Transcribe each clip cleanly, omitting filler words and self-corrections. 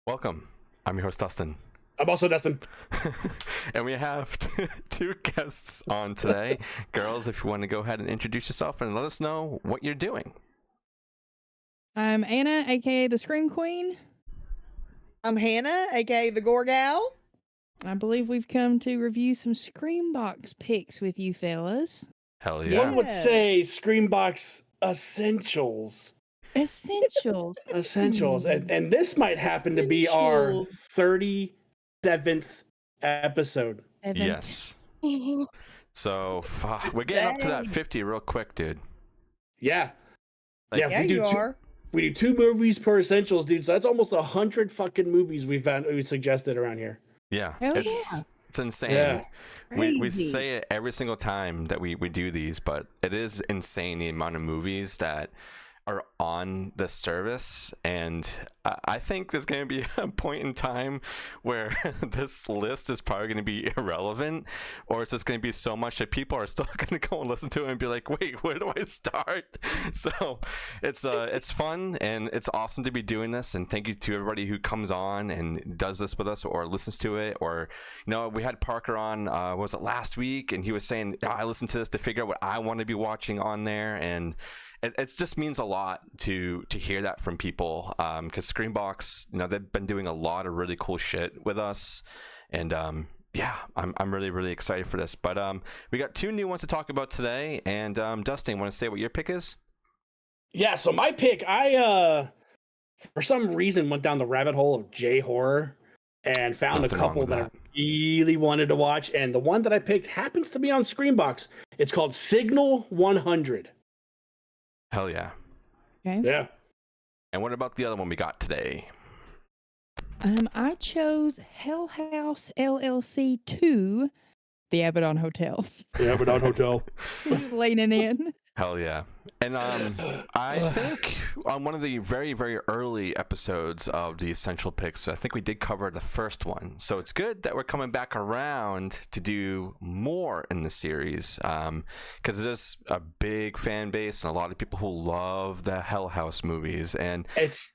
Welcome. I'm your host, Dustin. I'm also Dustin. And we have two guests on today. Girls, if you want to go ahead and introduce yourself and let us know what you're doing. I'm Anna, aka the Scream Queen. I'm Hannah, aka the Gore Gal. I believe we've come to review some SCREAMBOX picks with you fellas. Hell Yeah. yeah. One would say SCREAMBOX Essentials. Essentials. Essentials. And this might happen to be our Essentials. 37th episode. Evan. Yes. So we're getting up to that 50 real quick, dude. Yeah. Like- yeah, Yeah, we do you two, are. we do 2 movies per Essentials, dude. So that's almost 100 fucking movies we suggested around here. Yeah. Hell It's insane. Yeah. We Crazy. say it every single time that we do these, but it is insane the amount of movies that are on the service, and I think there's going to be a point in time where this list is probably going to be irrelevant, or it's just going to be so much that people are still going to go and listen to it and be like, wait, where do I start? So it's fun and it's awesome to be doing this, and thank you to everybody who comes on and does this with us or listens to it. Or we had Parker on was it last week, and he was saying, I listened to this to figure out what I want to be watching on there, and it just means a lot to hear that from people, because SCREAMBOX, they've been doing a lot of really cool shit with us, and yeah, I'm really excited for this. But we got 2 new ones to talk about today, and Dustin, want to say what your pick is? Yeah, so my pick, I for some reason went down the rabbit hole of J-horror and found Nothing a wrong couple with that that. I really wanted to watch, and the one that I picked happens to be on SCREAMBOX. It's called Signal 100. Hell yeah. Okay. Yeah. And what about the other one we got today? I chose Hell House LLC 2, the Abaddon Hotel. Yeah, but on hotel. Just leaning in. Hell yeah. And I think on one of the very early episodes of the Essential Picks, I think we did cover the first one. So it's good that we're coming back around to do more in the series, because it is a big fan base and a lot of people who love the Hell House movies. And It's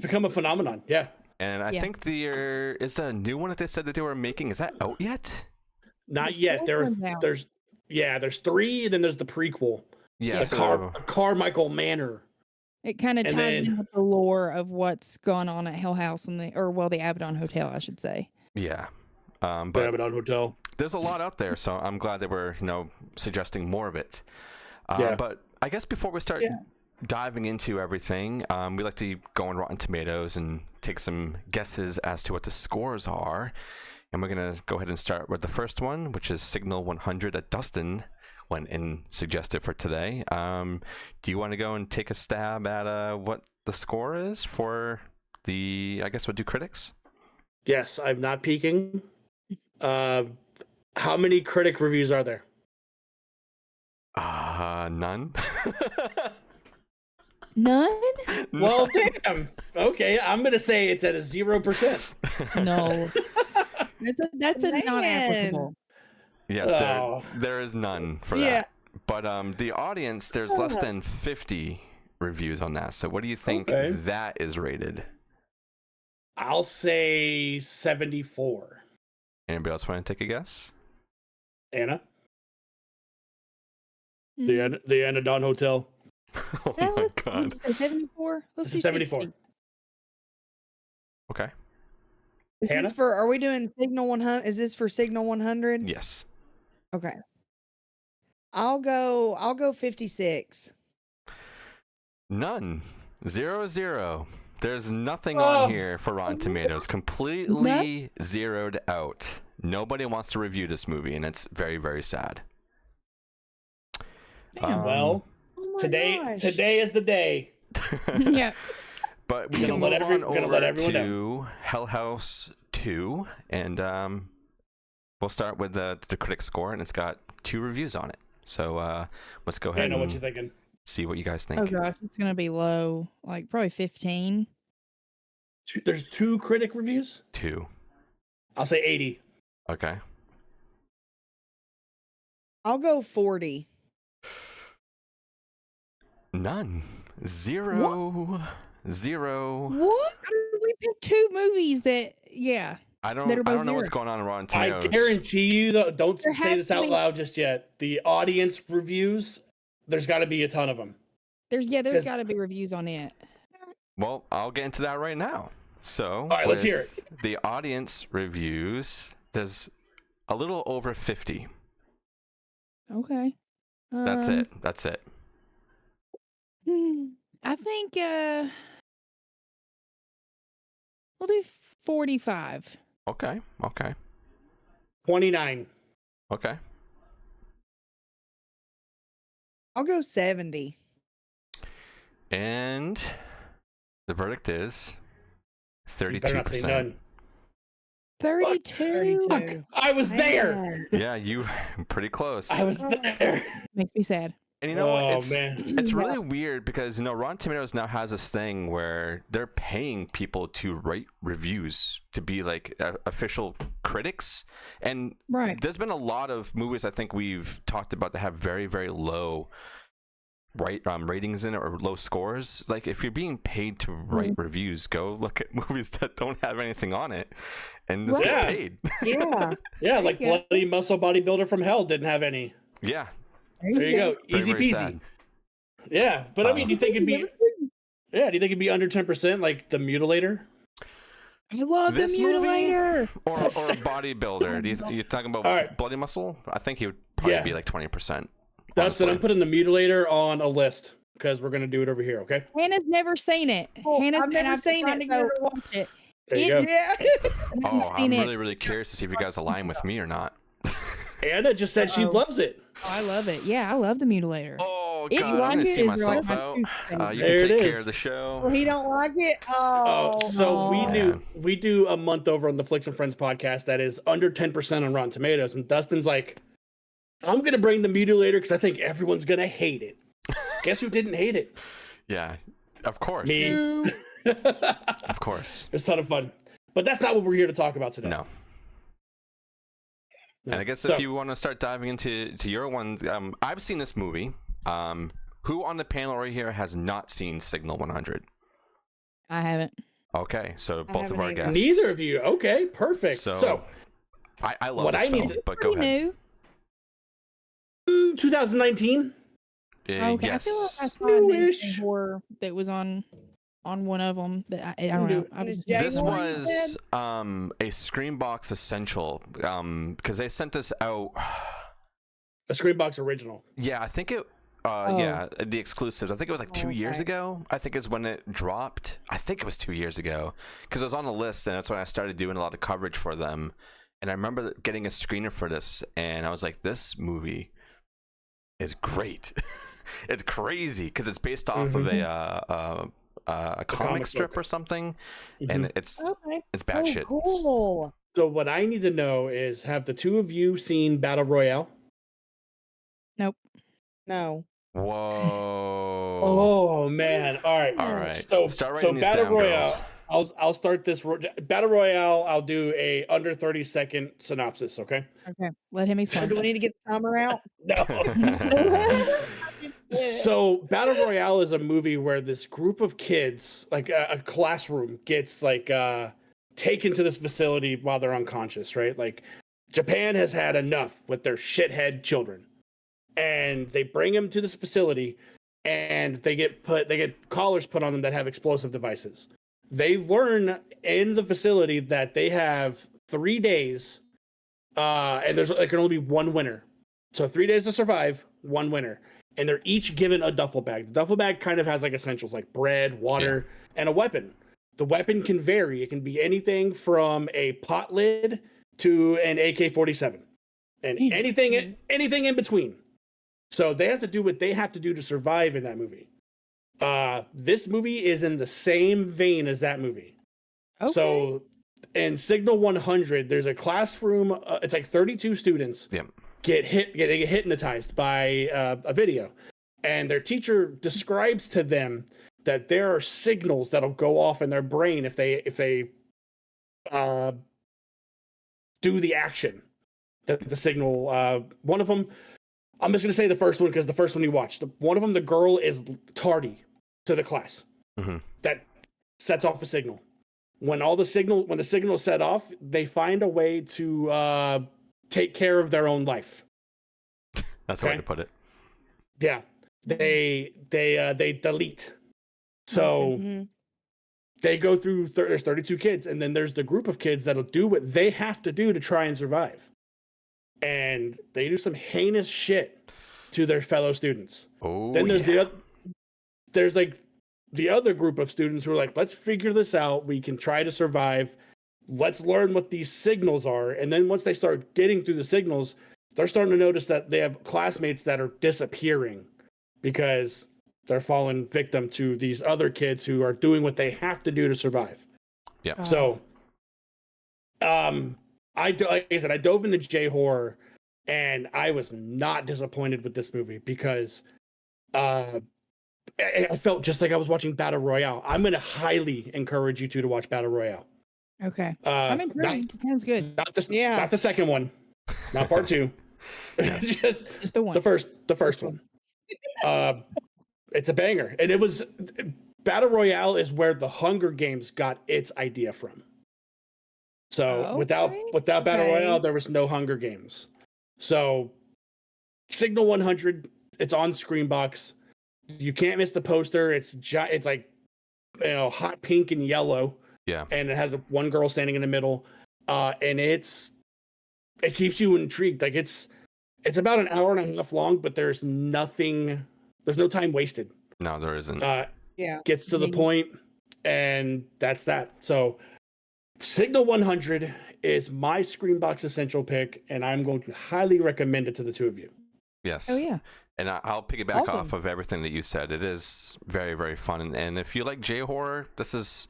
become a phenomenon. Yeah. I Yeah. think there is the new one that they said that they were making. Is that out yet? Not The yet. fourth There's one's out. there's 3, and then there's the prequel. Yeah. The So Carmichael Manor. It kind of And ties then- in with the lore of what's gone on at Hell House and the Abaddon Hotel, I should say. yeah. Yeah, But but on hotel. there's a lot out there, so I'm glad that we're suggesting more of it. Yeah. But I guess before we start Yeah. diving into everything, we like to go on Rotten Tomatoes and take some guesses as to what the scores are. And we're gonna go ahead and start with the first one, which is Signal 100 that Dustin went and suggested for today. Do you want to go and take a stab at what the score is for the? I guess we'll do critics. Yes, I'm not peeking. How many critic reviews are there? None. None? Well, damn. Okay, I'm gonna say it's at a 0%. No. That's a not Man. applicable. Yes, Oh. there is none for Yeah. that. But the audience, there's less than 50 reviews on that. So what do you think Okay. that is rated? I'll say 74. Anybody else want to take a guess? Anna, Mm. the Anadon Hotel. Oh Yeah, my let's- god. let's say 74? Let's This do is 74. 60. Okay. Is Hannah? this for? Are we doing Signal 100? Is this for Signal 100? Yes. Okay. I'll go 56. None. 0. There's nothing Oh. on here for Rotten Tomatoes. Completely zeroed out. Nobody wants to review this movie, and it's very sad. Damn. Well, Oh my gosh. today is the day. Yeah. But we We're can gonna move let on we're gonna let over everyone to Hell House 2, and we'll start with the critic score, and it's got 2 reviews on it. So let's go I ahead know what you're and thinking. see what you guys Oh think. gosh, it's gonna be low. Like probably 15. There's 2 critic reviews. 2. I'll say 80. Okay. I'll go 40. None. 0. 0. What? How did we pick 2 movies that, yeah. I That don't are both know what's zero. going on in Rotten I Tomatoes. guarantee you, though, don't There say has this to out be- loud just yet. The audience reviews, there's got to be a ton of them. There's 'Cause- got to be reviews on it. Well, I'll get into that right now. So, All right, let's hear it. The audience reviews, there's a little over 50. Okay. That's it. That's it. I think we'll do 45. Okay. Okay. 29. Okay. I'll go 70. And the verdict is You better not say 32%. none. 32. Fuck, I was there. Man. Yeah, you pretty close. I was there. Makes me sad. And you know what? Oh, It's man. it's really weird because Rotten Tomatoes now has this thing where they're paying people to write reviews to be like official critics, and Right. there's been a lot of movies I think we've talked about that have very, very low ratings in it or low scores. Like if you're being paid to write reviews, go look at movies that don't have anything on it and just get Right. paid. Yeah. Yeah, like Yeah. Bloody Muscle Bodybuilder from Hell didn't have any. Yeah, There you go. very, Easy very peasy. sad. Yeah, but I mean, do you think it'd be? Yeah, do you think it'd be under 10%, like The Mutilator? I love This the movie? mutilator. Or Bodybuilder. You talking about All right. Bloody Muscle? I think he would probably Yeah. be like 20%. Dustin, I'm honestly. putting The Mutilator on a list because we're gonna do it over here. Okay. Hannah's never seen it. Oh, Hannah's I've never been seen trying it, to get her so- to watch it. There you go. Yeah. I haven't Oh, seen I'm it. really, really curious to see if you guys align with me or not. Anna just said she Uh-oh. loves it. Oh, I love it. Yeah, I love the mutilator. Oh, If God, you I'm like going to it, see it's myself like out. my You There can it take is. care of the show. Well, he don't like it. Oh, Oh, so we no. we do a month over on the Flicks and Friends podcast that is under 10% on Rotten Tomatoes, and Dustin's like, I'm gonna bring The Mutilator because I think everyone's gonna hate it. Guess who didn't hate it? Yeah, of course. Me. Ooh. Of course. It's a ton of fun. But that's not what we're here to talk about today. No. No. And I guess So- if you want to start diving into your one, I've seen this movie. Who on the panel right here has not seen Signal 100? I haven't. Okay, so both of haven't our either. guests. Neither of you. Okay, perfect. So, I love what this I need film, to- but go Pretty ahead. new. 2019. Okay, Yes. I feel like I saw Newish. a horror that was on one of them. That I don't know. I was just Jay This Mota, you was a SCREAMBOX essential because they sent this out. A SCREAMBOX original. Yeah, I think it. Yeah, the exclusives. I think it was like 2 years Okay. ago. I think is when it dropped. I think it was 2 years ago because it was on the list, and that's when I started doing a lot of coverage for them. And I remember getting a screener for this, and I was like, "This movie is great. It's crazy because it's based off of a comic strip book. or something, Mhm. and it's okay. batshit." Oh, cool. So what I need to know is, have the two of you seen Battle Royale? No. Whoa! Oh man! All right. All right. So Start writing these Battle down, Royale. girls. I'll start this Battle Royale. I'll do a under 30-second synopsis. Okay. Okay. Let him So explain. do we need to get the timer out? No. So Battle Royale is a movie where this group of kids, like a classroom, gets like taken to this facility while they're unconscious, right? Like Japan has had enough with their shithead children, and they bring them to this facility, and they get collars put on them that have explosive devices. They learn in the facility that they have 3 days, and there can only be one winner. So 3 days to survive, one winner. And they're each given a duffel bag. The duffel bag kind of has like essentials like bread, water, and a weapon. The weapon can vary. It can be anything from a pot lid to an AK-47, and anything in between. So they have to do what they have to do to survive in that movie. This movie is in the same vein as that movie. Okay. So in Signal 100, there's a classroom. It's like 32 students. Yep. They get hypnotized by a video, and their teacher describes to them that there are signals that'll go off in their brain if they do the action. The signal. One of them, I'm just gonna say the first one because the first one you watched. One of them, the girl is tardy to the class. Mhm. That sets off a signal. when the signal set off, they find a way to take care of their own life. That's the way to put it. Yeah, they delete. So they go through. There's 32 kids, and then there's the group of kids that'll do what they have to do to try and survive, and they do some heinous shit to their fellow students. Oh, then there's like the other group of students who are like, let's figure this out. We can try to survive. Let's learn what these signals are. And then once they start getting through the signals, they're starting to notice that they have classmates that are disappearing because they're falling victim to these other kids who are doing what they have to do to survive. Yeah. So, like I said, I dove into J-horror, and I was not disappointed with this movie because I felt just like I was watching Battle Royale. I'm going to highly encourage you two to watch Battle Royale. Okay. I'm intrigued. It sounds good. Not the second one, not part 2. Yes. Just the one. The first one. It's a banger, and it was Battle Royale is where the Hunger Games got its idea from. So without Battle Royale, there was no Hunger Games. So Signal 100, it's on Screambox. You can't miss the poster. It's like, hot pink and yellow. Yeah. And it has one girl standing in the middle. And it keeps you intrigued. Like it's about an hour and a half long, but there's no time wasted. No, there isn't. Gets to the point, and that's that. So Signal 100 is my Screambox essential pick, and I'm going to highly recommend it to the two of you. Yes. Oh yeah. And I'll piggyback off of everything that you said. It is very, very fun. And if you like J-horror, this is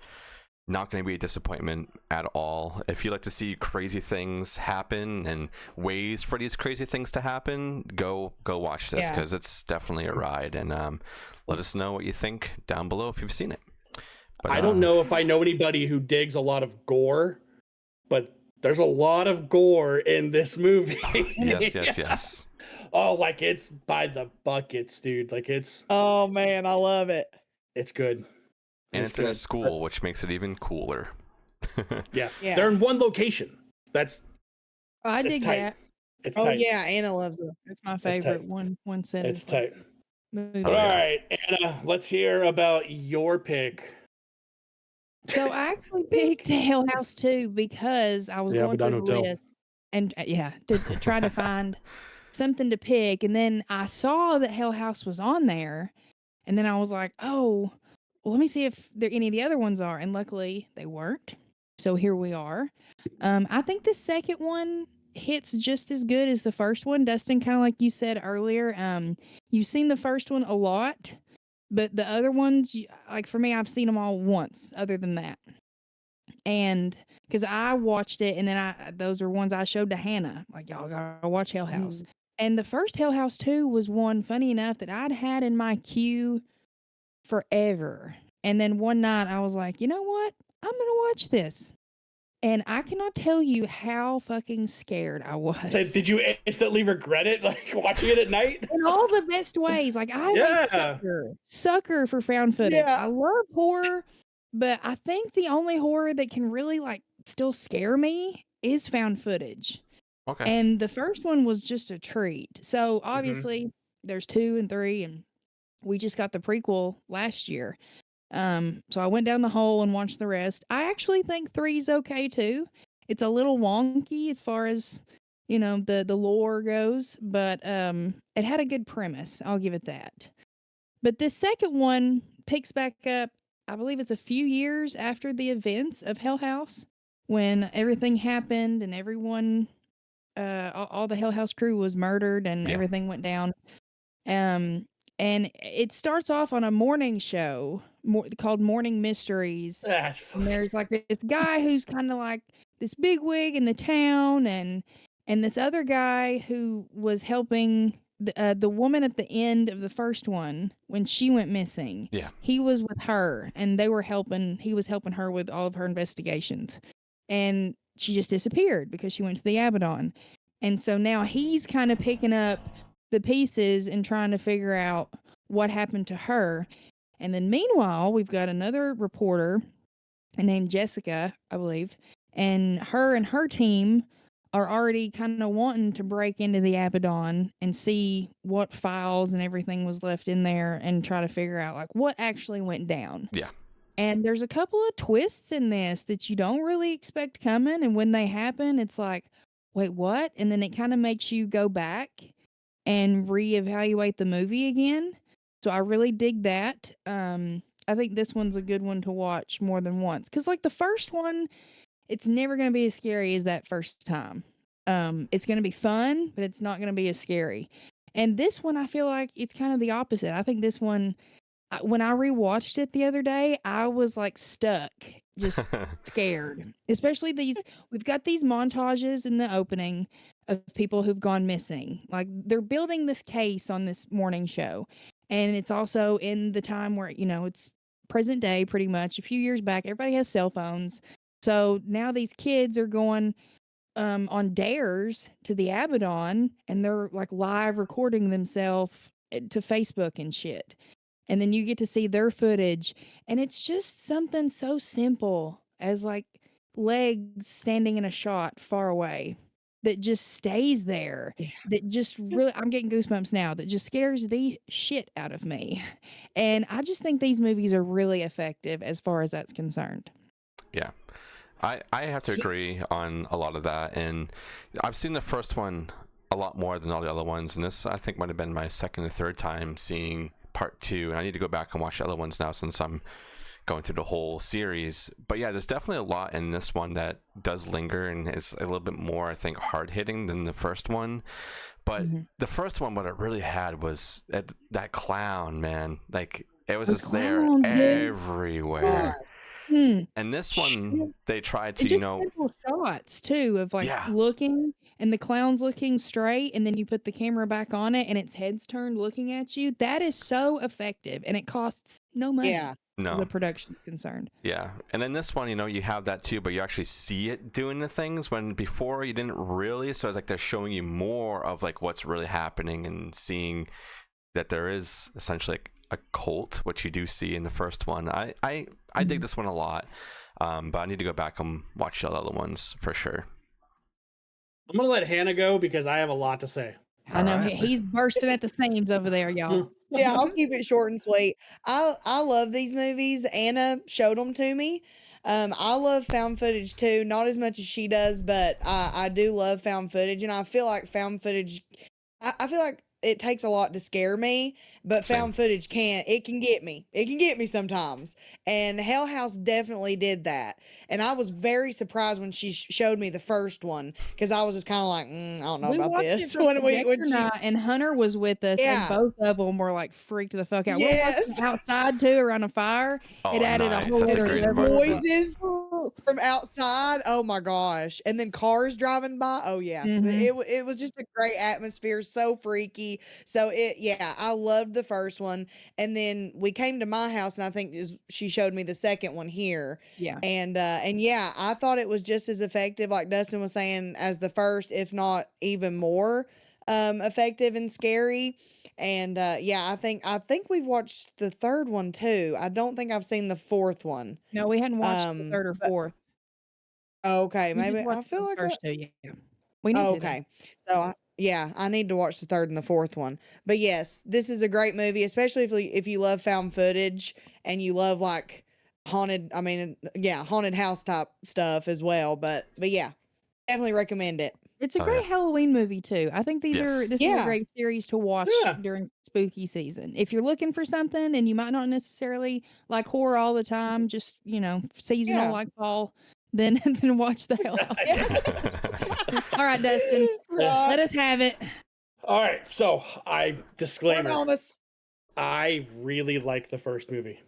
not going to be a disappointment at all. If you like to see crazy things happen and ways for these crazy things to happen, go watch this, because it's definitely a ride. And let us know what you think down below if you've seen it. But, I don't know if I know anybody who digs a lot of gore, but there's a lot of gore in this movie. Yes. Oh, like it's by the buckets, dude. Like it's. Oh man, I love it. It's good. And it's in a school, which makes it even cooler. Yeah. They're in one location. I dig tight. that. It's Oh tight. yeah, Anna loves it. That's my favorite one set. It's tight. Movie. All right, Anna, let's hear about your pick. So I actually picked Hell House 2 because I was going through the list and to try to find something to pick, and then I saw that Hell House was on there, and then I was like, oh, well, let me see if any of the other ones are, and luckily they weren't. So here we are. I think the second one hits just as good as the first one. Dustin, kind of like you said earlier, you've seen the first one a lot. But the other ones, like for me, I've seen them all once other than that. And because I watched it, and then those are ones I showed to Hannah. Like, y'all gotta watch Hell House. And the first Hell House 2 was one, funny enough, that I'd had in my queue forever. And then one night I was like, you know what? I'm gonna watch this. And I cannot tell you how fucking scared I was. So did you instantly regret it, like watching it at night? In all the best ways. Like I'm a sucker for found footage. Yeah. I love horror, but I think the only horror that can really like still scare me is found footage. Okay. And the first one was just a treat. So obviously there's 2 and 3, and we just got the prequel last year. So I went down the hole and watched the rest. I actually think 3's okay too. It's a little wonky as far as, the lore goes, but it had a good premise. I'll give it that. But this second one picks back up, I believe it's a few years after the events of Hell House, when everything happened and everyone, all the Hell House crew was murdered and everything went down. And it starts off on a morning show called Morning Mysteries. And there's like this guy who's kind of like this bigwig in the town, and this other guy who was helping the woman at the end of the first one when she went missing. Yeah. He was with her, and he was helping her with all of her investigations. And she just disappeared because she went to the Abaddon. And so now he's kind of picking up the pieces and trying to figure out what happened to her. And then meanwhile, we've got another reporter named Jessica, I believe. And her team are already kind of wanting to break into the Abaddon and see what files and everything was left in there and try to figure out like what actually went down. Yeah. And there's a couple of twists in this that you don't really expect coming. And when they happen, it's like, wait, what? And then it kind of makes you go back and reevaluate the movie again. So I really dig that. I think this one's a good one to watch more than once. Because, like, the first one, it's never going to be as scary as that first time. It's going to be fun, but it's not going to be as scary. And this one, I feel like it's kind of the opposite. I think this one, when I rewatched it the other day, I was like stuck, just scared. Especially we've got these montages in the opening of people who've gone missing. Like they're building this case on this morning show. And it's also in the time where, it's present day pretty much. A few years back, everybody has cell phones. So now these kids are going on dares to the Abaddon and they're like live recording themselves to Facebook and shit. And then you get to see their footage. And it's just something so simple as like legs standing in a shot far away that just stays there. Yeah. That just really, I'm getting goosebumps now, that just scares the shit out of me. And I just think these movies are really effective as far as that's concerned. Yeah. I have to agree on a lot of that. And I've seen the first one a lot more than all the other ones. And this, I think, might have been my second or third time seeing part 2. And I need to go back and watch the other ones now since I'm going through the whole series. But yeah, there's definitely a lot in this one that does linger and is a little bit more, I think, hard-hitting than the first one. But the first one, what it really had was that clown, man. Like, it was just there everywhere. And this one, they tried to, simple shots too of like looking and the clown's looking straight, and then you put the camera back on it and its head's turned looking at you. That is so effective, and it costs no money. Yeah. No. The production's concerned. Yeah. And in this one, you have that too, but you actually see it doing the things when before you didn't really. So it's like they're showing you more of like what's really happening and seeing that there is essentially like a cult, which you do see in the first one. I dig this one a lot, but I need to go back and watch the other ones for sure. I'm gonna let Hannah go because I have a lot to say. I know he's bursting at the seams over there, y'all. Yeah, I'll keep it short and sweet. I love these movies. Anna showed them to me. I love found footage too, not as much as she does, but I do love found footage, and I feel like found footage. I feel like it takes a lot to scare me, but found footage can get me. It can get me sometimes. And Hell House definitely did that. And I was very surprised when she showed me the first one, because I was just kind of like, I don't know about this. And Hunter was with us, and both of them were like freaked the fuck out. Yes. We were outside too, around a fire. It added a whole other noises from outside. Oh my gosh. And then cars driving by. Oh yeah. It was just a great atmosphere, so freaky. So I loved the first one. And then we came to my house, and I think she showed me the second one here. Yeah. And I thought it was just as effective, like Dustin was saying, as the first, if not even more effective and scary. And I think we've watched the third one too. I don't think I've seen the fourth one. No, we hadn't watched the third or fourth. Okay, maybe I feel like first two. Yeah, we need okay. So I need to watch the third and the fourth one. But yes, this is a great movie, especially if you love found footage and you love like haunted house type stuff as well. But yeah, definitely recommend it. It's a great Halloween movie too. I think this is a great series to watch during spooky season. If you're looking for something and you might not necessarily like horror all the time, just seasonal like fall, then watch the Hell House. All right, Dustin, let us have it. All right, so disclaimer. I really like the first movie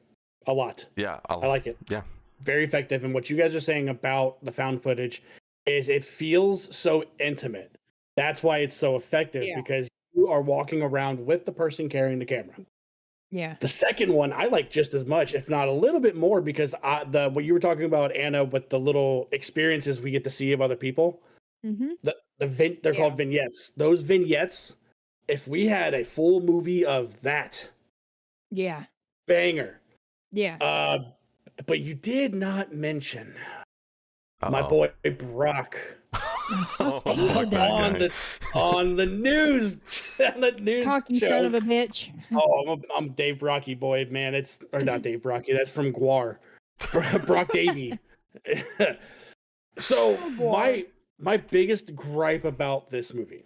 a lot. Yeah, I like it. Yeah, very effective. And what you guys are saying about the found footage is it feels so intimate. That's why it's so effective, because you are walking around with the person carrying the camera. Yeah. The second one I like just as much, if not a little bit more, because what you were talking about, Anna, with the little experiences we get to see of other people. They're called vignettes. Those vignettes, if we had a full movie of that, banger. Yeah. but you did not mention my Uh-oh. boy Brock Oh, fuck that on guy. the news on the news Talking show. son of a bitch. Oh, I'm Dave Brocky boy, man. Or not Dave Brocky. That's from Guar. Brock Davey. So my biggest gripe about this movie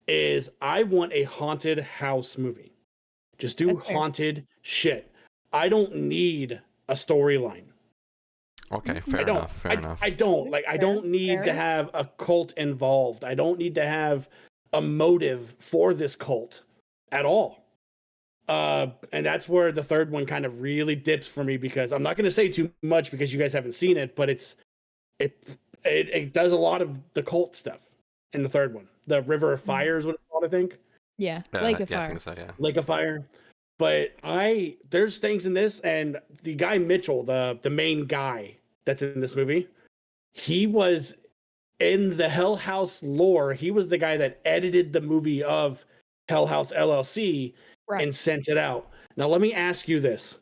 is I want a haunted house movie. Just do That's fair. haunted shit. I don't need a storyline. Okay, fair enough. I don't need to have a cult involved. I don't need to have a motive for this cult at all. And that's where the third one kind of really dips for me, because I'm not going to say too much because you guys haven't seen it, but it does a lot of the cult stuff in the third one. The River of Fire is what it's called, I think. Yeah, Lake of I Fire. think so, yeah. Lake of Fire. But there's things in this, and the guy Mitchell, the main guy that's in this movie, he was in the Hell House lore. He was the guy that edited the movie of Hell House LLC and sent it out. Now let me ask you this: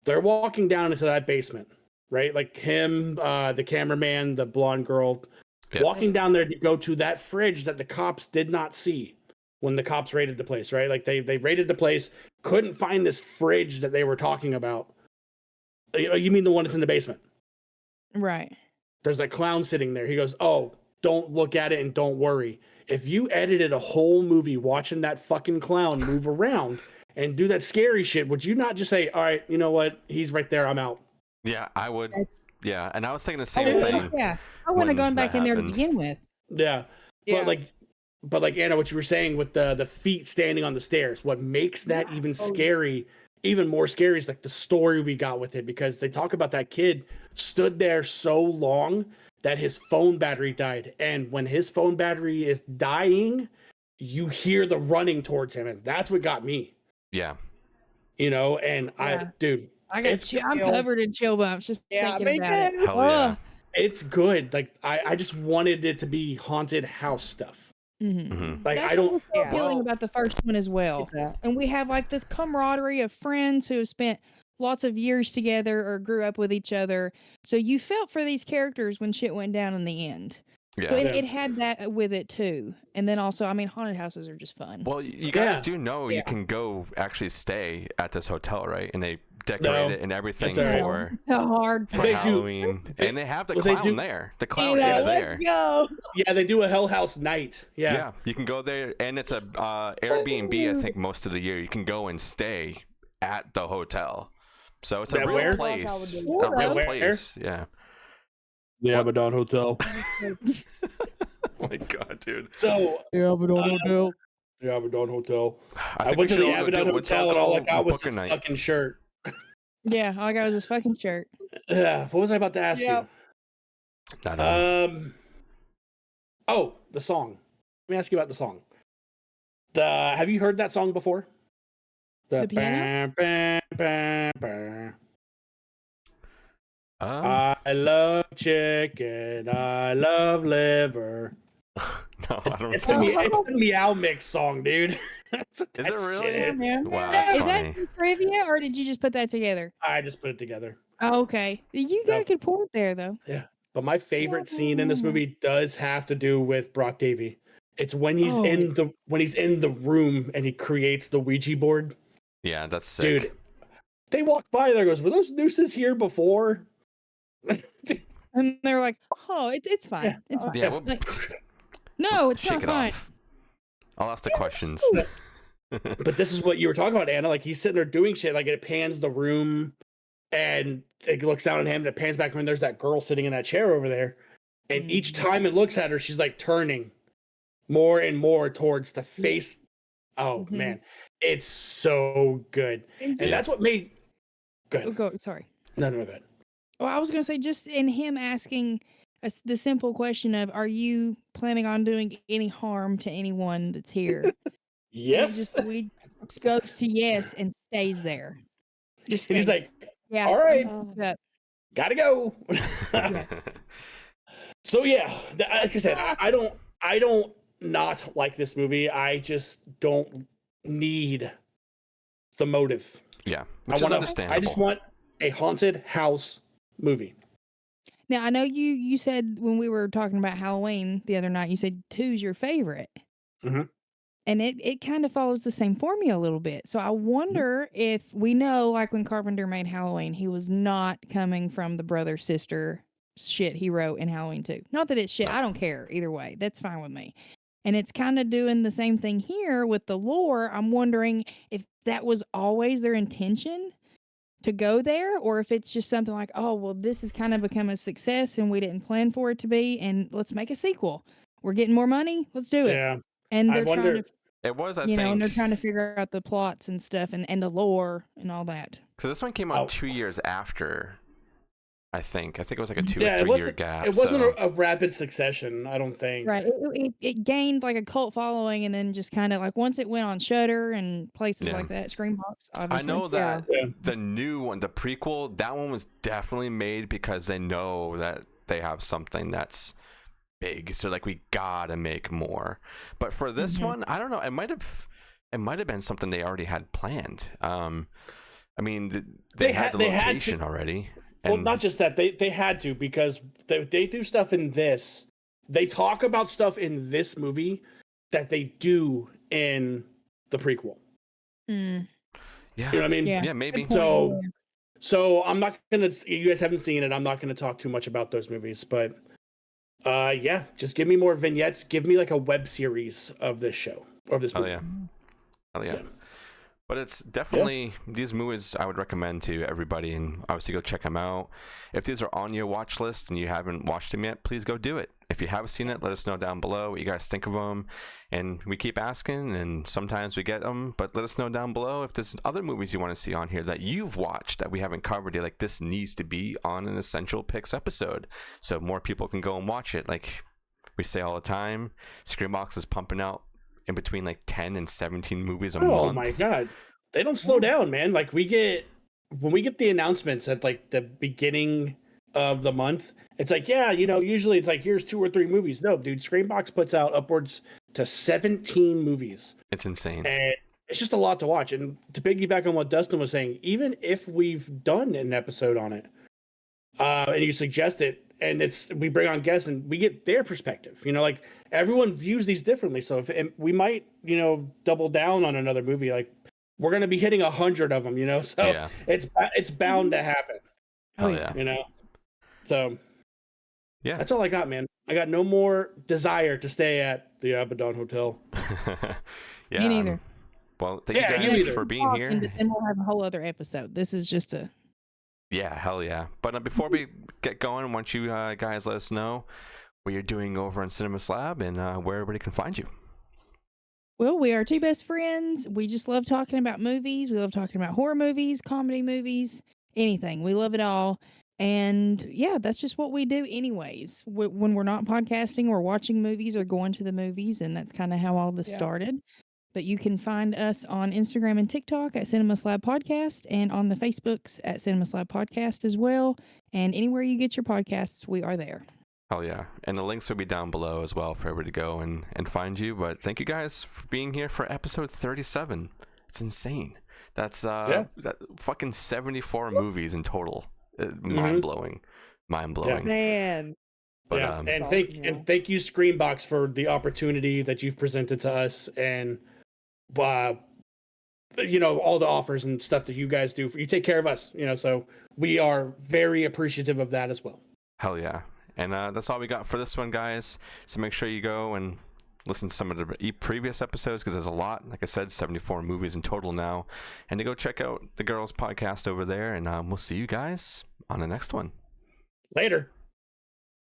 they're walking down into that basement, right? Like him, the cameraman, the blonde girl, walking down there to go to that fridge that the cops did not see when the cops raided the place, right? Like they raided the place, couldn't find this fridge that they were talking about. You mean the one that's in the basement? Right. There's that clown sitting there. He goes, "Oh, don't look at it and don't worry. If you edited a whole movie watching that fucking clown move around and do that scary shit, would you not just say, all right, you know what? He's right there. I'm out." Yeah, I would. Yeah, and I was thinking the same thing. Yeah, I wouldn't have gone back in there to begin with. Yeah. But like Anna, what you were saying with the feet standing on the stairs, what makes that even scary, even more scary, is like the story we got with it, because they talk about that kid stood there so long that his phone battery died, and when his phone battery is dying, you hear the running towards him, and that's what got me. Yeah. You know, and I'm covered in chill bumps just thinking about it. Hell yeah. It's good. Like I just wanted it to be haunted house stuff. Mm-hmm. Like that's I don't feeling about the first one as well. And we have like this camaraderie of friends who have spent lots of years together or grew up with each other. So you felt for these characters when shit went down in the end. Yeah. So it had that with it too. And then also, I mean, haunted houses are just fun. Well, you guys do know you can go actually stay at this hotel, right? And they decorate it and everything for Halloween. And they have the clown there. The clown is there. Yeah, they do a Hell House night. Yeah, you can go there, and it's a Airbnb. I think most of the year you can go and stay at the hotel. So it's a real place. A real place. Yeah. The Abaddon Hotel. Oh my god, dude. So the Abaddon Hotel. The Abaddon Hotel. I went to the Abaddon Hotel, and all I got was his fucking shirt. Yeah, all I got was his fucking shirt. Yeah. What was I about to ask you? I don't know. Oh, the song. Let me ask you about the song. Have you heard that song before? The piano? I love chicken. I love liver. No, I don't. It's the Meow Mix song, dude. Is it really? Wow, that's is funny. that trivia, or did you just put that together? I just put it together. Oh, okay, you got a good point there, though. Yeah, but my favorite scene in this movie does have to do with Brock Davey. It's when he's in the room and he creates the Ouija board. Yeah, that's sick. Dude, they walk by there. Goes, were those nooses here before? And they're like, "Oh, it's fine. Yeah. It's fine." Yeah, No, it's shake not it fine. off. I'll ask the questions. But this is what you were talking about, Anna. Like he's sitting there doing shit. Like it pans the room, and it looks down at him, and it pans back when there's that girl sitting in that chair over there. And each time it looks at her, she's like turning more and more towards the face. Oh man, it's so good, and that's what made. Good. Go. Sorry. No, go ahead. Well, I was gonna say, just in him asking the simple question of, "Are you planning on doing any harm to anyone that's here?" Yes. We just goes to yes and stays there. And he's like, "Yeah, all right, gotta go." So yeah, like I said, I don't not like this movie. I just don't need the motive. Yeah, which is understandable. a haunted house movie. Now I know you said when we were talking about Halloween the other night, you said 2's your favorite. Mm-hmm. And it kind of follows the same formula a little bit. So I wonder if we know, like when Carpenter made Halloween, he was not coming from the brother-sister shit he wrote in Halloween 2. Not that it's shit. I don't care either way. That's fine with me. And it's kind of doing the same thing here with the lore. I'm wondering if that was always their intention to go there, or if it's just something like, oh, well, this has kind of become a success and we didn't plan for it to be, and let's make a sequel. We're getting more money. Let's do it. Yeah. And they're trying to... It was, I you think. know, and they're trying to figure out the plots and stuff and the lore and all that. So this one came out 2 years after, I think. I think it was like a 2 or 3 year gap. It wasn't a rapid succession, I don't think. Right. It gained like a cult following, and then just kind of like once it went on Shudder and places like that, SCREAMBOX, obviously. I know that the new one, the prequel, that one was definitely made because they know that they have something that's big, so like we gotta make more. But for this one, I don't know, it might have been something they already had planned. I mean, they had the location already. Well, not just that, they had to, because they do stuff in this. They talk about stuff in this movie that they do in the prequel. Yeah, you know what I mean? Yeah, maybe. So I'm not gonna. You guys haven't seen it. I'm not gonna talk too much about those movies, but yeah, just give me more vignettes. Give me like a web series of this show or this movie. Oh yeah. But it's definitely these movies I would recommend to everybody, and obviously go check them out. If these are on your watch list and you haven't watched them yet, please go do it. If you have seen it, let us know down below what you guys think of them. And we keep asking, and sometimes we get them, but let us know down below if there's other movies you want to see on here that you've watched that we haven't covered. You're like, this needs to be on an Essential Picks episode, so more people can go and watch it. Like we say all the time, SCREAMBOX is pumping out in between like 10 and 17 movies a month. Oh my god, they don't slow down, man. Like when we get the announcements at like the beginning of the month, it's like, yeah, you know, usually it's like, here's 2 or 3 movies. No, dude, SCREAMBOX puts out upwards to 17 movies. It's insane, and it's just a lot to watch. And to piggyback on what Dustin was saying, even if we've done an episode on it, and you suggest it, and we bring on guests and we get their perspective, you know, like everyone views these differently. So if we might, you know, double down on another movie, like we're going to be hitting 100 of them, you know, so it's bound to happen. Oh yeah. You know, so yeah, that's all I got, man. I got no more desire to stay at the Abaddon Hotel. Yeah. Me neither. Well, thank you guys for being here. And then we'll have a whole other episode. This is just a... Yeah, hell yeah. But before we get going, why don't you guys let us know what you're doing over on Cinema Slab and where everybody can find you. Well, we are 2 best friends. We just love talking about movies. We love talking about horror movies, comedy movies, anything. We love it all. And yeah, that's just what we do anyways. When we're not podcasting, we're watching movies or going to the movies, and that's kind of how all this started. But you can find us on Instagram and TikTok at Cinema Slab Podcast, and on the Facebooks at Cinema Slab Podcast as well. And anywhere you get your podcasts, we are there. Hell yeah. And the links will be down below as well for everybody to go and find you. But thank you guys for being here for episode 37. It's insane. That's that fucking 74 movies in total. Mind-blowing. Yeah. Man. But, and thank you, SCREAMBOX, for the opportunity that you've presented to us, and you know, all the offers and stuff that you guys do. You take care of us, you know, so we are very appreciative of that as well. Hell yeah. And that's all we got for this one, guys. So make sure you go and listen to some of the previous episodes, because there's a lot. Like I said, 74 movies in total now. And to go check out the girls' podcast over there, and we'll see you guys on the next one. Later.